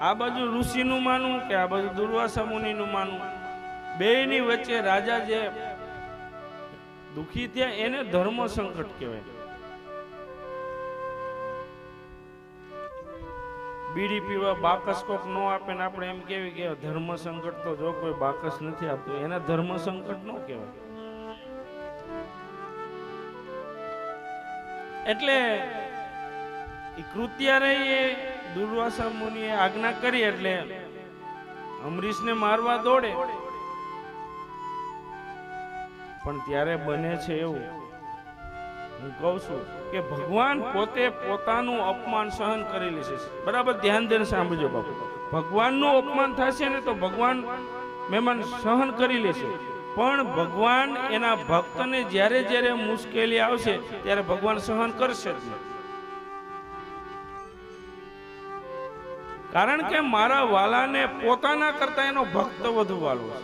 આ બાજુ ઋષિનું માનવું કે આ બાજુ દુર્વાસા મુનિનું માનવું, બેયની વચ્ચે રાજા જે દુખી થયા એને ધર્મ સંકટ કહેવાય. બીડી પીવા બાકસ કોક નો આપે ને આપણે એમ કેવી કે ધર્મ સંકટ, તો જો કોઈ બાકસ નથી આપતું એને ધર્મ સંકટ નો કહેવાય. એટલે કૃત્યારે એ દુર્વાસા મુનિએ આજ્ઞા કરી એટલે અમરીશને મારવા દોડે. પણ ત્યારે બને છે એવું, હું કહું છું કે ભગવાન પોતે પોતાનું અપમાન સહન કરી લેશે. બરાબર ધ્યાન દઈને સાંભળજો બાપુ. ભગવાનનું અપમાન થશે ને તો ભગવાન મહેમાન સહન કરી લેશે, પણ ભગવાન એના ભક્તને જ્યારે જ્યારે મુશ્કેલી આવશે ત્યારે ભગવાન સહન કરશે જ. કારણ કે મારા વાલાને પોતાના કરતા એનો ભક્ત વધુ વાલો છે.